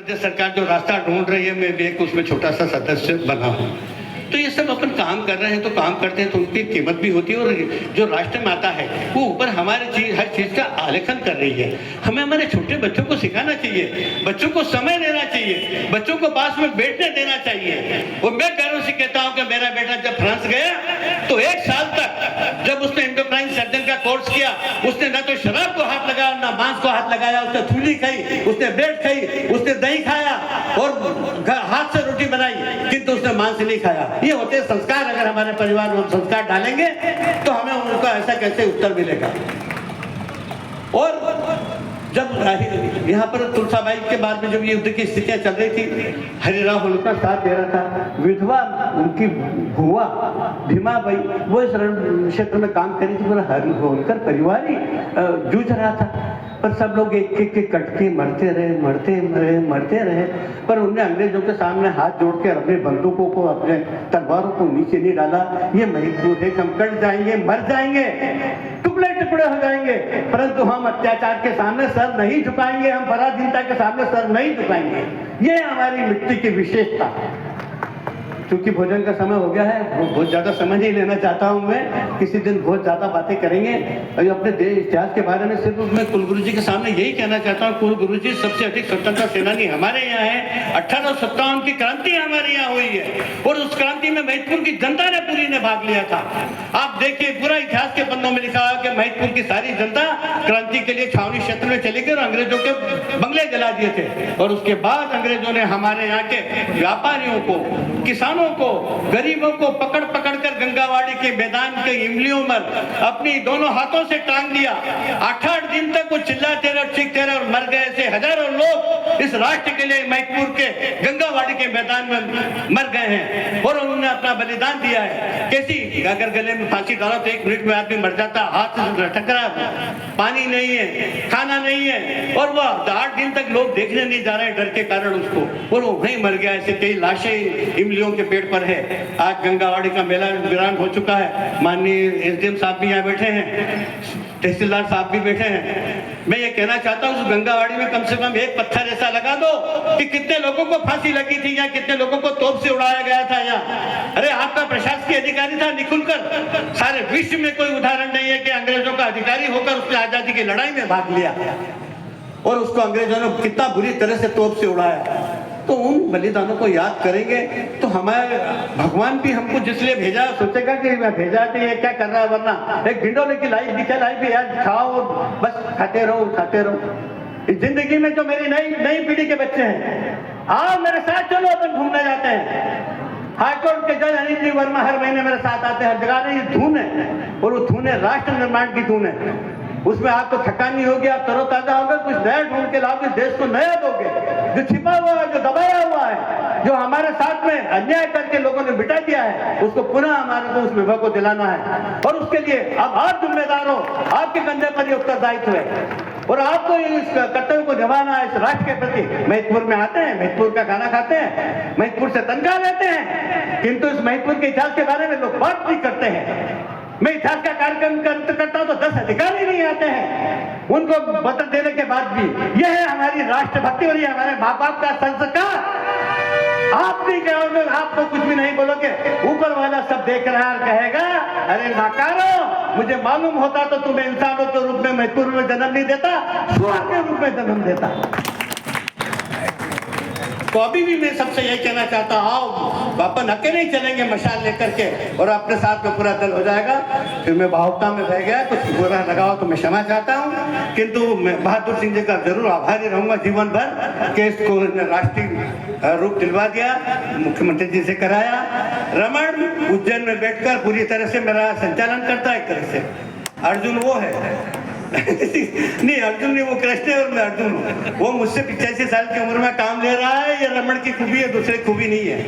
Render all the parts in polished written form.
राज्य सरकार जो रास्ता ढूंढ रही है, मैं भी एक उसमें छोटा सा सदस्य बना हूँ। तो ये सब अपन काम कर रहे हैं तो काम करते हैं तो उनकी कीमत भी होती है। और जो राष्ट्र माता है वो ऊपर हमारे हर चीज़ का आलेखन कर रही है। हमें हमारे छोटे बच्चों को सिखाना चाहिए, बच्चों को समय देना चाहिए, बच्चों को पास में बैठने देना चाहिए। और मैं गर्व से कहता हूँ कि मेरा बेटा जब फ्रांस गया तो 1 साल तक जब उसने एंडोक्राइन सर्जन का कोर्स किया, उसने ना तो शराब को हाथ लगाया ना मांस को हाथ लगाया। उसने थूली खाई, उसने ब्रेड खाई, उसने दही खाया और हाथ से रोटी बनाई, किंतु उसने मांस नहीं खाया। ये होते संस्कार। अगर हमारे परिवार में संस्कार डालेंगे तो हमें उनका ऐसा कैसे उत्तर मिलेगा। और जब यहाँ पर तुलसाबाई के बाद में जब ये युद्ध की स्थितियां चल रही थी, हरिराव होलकर साथ दे रहा था, विधवा उनकी भुआ भीमाबाई वो इस रण क्षेत्र में काम करी थी, पूरा होलकर परिवार ही जूझ रहा था। पर सब लोग एक एक कट के मरते रहे। पर उनने अंग्रेजों के सामने हाथ जोड़ के अपने बंदूकों को, अपने तलवारों को नीचे नहीं डाला। ये महसूस है कि हम कट जाएंगे, मर जाएंगे, टुकड़े टुकड़े हो जाएंगे, परंतु हम अत्याचार के सामने सर नहीं झुकाएंगे, हम पराधीनता के सामने सर नहीं झुकाएंगे। ये हमारी मिट्टी की विशेषता। क्योंकि भोजन का समय हो गया है, बहुत ज़्यादा समय नहीं लेना चाहता हूँ मैं। किसी दिन बहुत ज़्यादा बातें करेंगे। और अपने देश इतिहास के बारे में सिर्फ मैं कुलगुरु जी के सामने यही कहना चाहता हूँ, कुलगुरु जी सबसे अधिक स्वतंत्रता सेनानी हमारे यहाँ है। 1857 की क्रांति हमारे यहाँ हुई है और उस क्रांति में महितपुर की जनता ने पूरी ने भाग लिया था। आप देखिए पूरा इतिहास के पन्नों में लिखा है कि महितपुर की सारी जनता क्रांति के लिए छावनी क्षेत्र में चली गई और अंग्रेजों के बंगले जला दिए थे। और उसके बाद अंग्रेजों ने हमारे यहाँ के व्यापारियों को, किसानों को, गरीबों को पकड़ पकड़ कर गंगावाड़ी के मैदान के इमलियों में अपनी दोनों हाथों से टांग दिया। 8-8 दिन तक वो चिल्लाते रहे, चीखते रहे और मर गए। ऐसे हजारों लोग इस राष्ट्र के लिए महितपुर के गंगावाड़ी के मैदान में मर गए हैं और उन्होंने अपना बलिदान दिया है। कैसी, अगर गले में फांसी डालो तो 1 मिनट में आदमी मर जाता, हाथ से टकरा, पानी नहीं है, खाना नहीं है, और वह 8 दिन तक लोग देखने नहीं जा रहे डर के कारण उसको, और वो वहीं मर गया। ऐसे कई लाशें इमलियों के पेड़ पर है। आज गंगावाड़ी का मेला वीरान हो चुका है। माननीय एसडीएम साहब भी यहाँ बैठे हैं, तहसीलदार साहब भी बैठे हैं। मैं ये कहना चाहता हूँ उस गंगावाड़ी में कम से कम एक पत्थर ऐसा लगा दो कि कितने लोगों को फांसी लगी थी या कितने लोगों को तोप से उड़ाया गया था यहाँ। अरे आपका प्रशासकीय अधिकारी था निकुलकर। सारे विश्व में कोई उदाहरण नहीं है कि अंग्रेजों का अधिकारी होकर उसने आजादी की लड़ाई में भाग लिया और उसको अंग्रेजों ने कितना बुरी तरह से तोप से उड़ाया। तो उन बलिदानों को याद करेंगे तो हमारे भगवान भी हमको जिसलिए भेजा सोचेगा कि मैं भेजा तो ये क्या कर रहा है, वरना एक भिंडोले की लाइफ दिखे, लाइफ भी यार खाओ बस खाते रहो। इस जिंदगी में जो मेरी नई पीढ़ी के बच्चे हैं, आओ मेरे साथ चलो, अपन घूमने जाते हैं। हाईकोर्ट के जज अनिल जी वर्मा हर महीने मेरे साथ आते हैं। हर जगह ये धुन है और वो धुन है राष्ट्र निर्माण की धुन है। उसमें आपको थकान नहीं होगी, आप तरोताजा होगा, कुछ नया ढूंढ के लाओगे, देश को नया दोगे। जो छिपा हुआ है, जो दबाया हुआ है, जो हमारे साथ में अन्याय करके लोगों ने मिटा दिया है, उसको पुनः हमारे को उस विभा को दिलाना है। और उसके लिए अब आप जिम्मेदार हो, आपके कंधे पर ये उत्तरदायित्व है और आपको इस कर्तव्य को निभाना है इस राष्ट्र के प्रति। महितपुर में आते हैं, महितपुर का खाना खाते हैं, महितपुर से तनख्वाह लेते हैं, किंतु इस महितपुर के इतिहास के बारे में लोग बात नहीं करते हैं। मैं इतिहास का कार्यक्रम करता हूं तो 10 अधिकारी नहीं आते हैं उनको बदल देने के बाद भी। यह है हमारी राष्ट्रभक्ति और ये हमारे माँ बाप का संस्कार। आप नहीं कहोगे, आपको कुछ भी नहीं बोलोगे, ऊपर वाला सब देख रहा है, कहेगा अरे नाकारो, मुझे मालूम होता तो तुम्हें इंसानों के रूप में महितपुर में जन्म नहीं देता, सुअर के रूप में जन्म देता। तो अभी भी मैं सबसे यही कहना चाहता हूँ, आओ अपन अकेले ही चलेंगे मशाल लेकर के और अपने साथ में पूरा दल हो जाएगा। फिर मैं भावुकता में रह गया, कुछ बुरा लगाओ तो मैं क्षमा चाहता हूँ, किंतु मैं बहादुर सिंह जी का जरूर आभारी रहूंगा जीवन भर कि इसको राष्ट्रीय रूप दिलवा दिया, मुख्यमंत्री जी से कराया। रमण उज्जैन में बैठकर पूरी तरह से मेरा संचालन करता है। एक तरह से अर्जुन वो है नहीं, अर्जुन नहीं, वो कृष्ण है और मैं अर्जुन हूँ। वो मुझसे 85 साल की उम्र में काम ले रहा है। ये रमण की खूबी है, दूसरी खूबी नहीं है।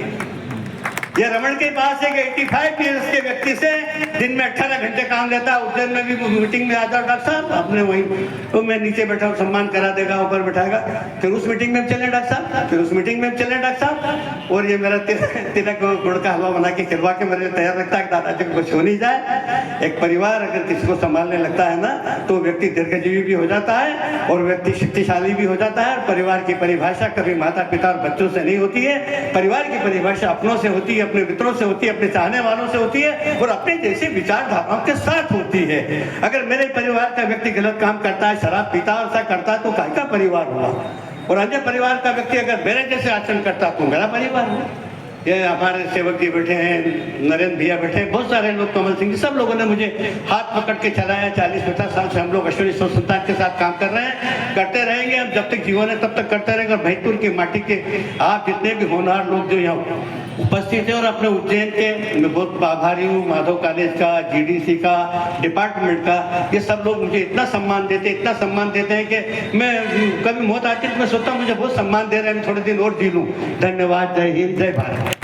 ये रमन के पास एक 85 ईयर्स के व्यक्ति से दिन में 18 घंटे काम लेता है, उज्जैन में भी मीटिंग में आता डॉक्टर साहब अपने वहीं, तो मैं नीचे बैठा हूँ, सम्मान करा देगा, ऊपर बैठाएगा, फिर उस मीटिंग में चले डॉक्टर साहब, फिर उस मीटिंग में चले डॉक्टर साहब, और ये मेरा तिलक गुड़ का हलवा बना के खिलवा के मेरे तैयार रखता है, दादाजी को कुछ हो नहीं जाए। एक परिवार अगर किसी को संभालने लगता है ना, तो व्यक्ति दीर्घजीवी भी हो जाता है और व्यक्ति शक्तिशाली भी हो जाता है। परिवार की परिभाषा कभी माता पिता और बच्चों से नहीं होती है, परिवार की परिभाषा अपनों से होती है, अपने मित्रों से होती है, अपने चाहने वालों से होती है और अपने जैसे विचारधाराओं के साथ होती है। अगर मेरे परिवार का व्यक्ति गलत काम करता है, शराब पीता और ऐसा करता है, तो काय का परिवार हुआ? और अन्य परिवार का व्यक्ति अगर मेरे जैसे आचरण करता तो मेरा परिवार हुआ। ये हमारे सेवक जी बैठे हैं, नरेंद्र भैया बैठे हैं, बहुत सारे लोग, कमल सिंह जी, सब लोगों ने मुझे हाथ पकड़ के चलाया। 40-50 साल से हम लोग अश्विनी संस्थान के साथ काम कर रहे हैं, करते रहेंगे। हम जब तक जीवन है तब तक करते रहेंगे। और भैतपुर की माटी के आप जितने भी होनहार लोग जो यहाँ उपस्थित है और अपने उज्जैन के, मैं बहुत आभारी हूँ माधव कॉलेज का, GDC का, डिपार्टमेंट का, ये सब लोग मुझे इतना सम्मान देते हैं कि मैं कभी मौत आती तो मैं सोचता हूँ मुझे बहुत सम्मान दे रहे हैं, मैं थोड़े दिन और जी लूँ। धन्यवाद। जय हिंद, जय भारत।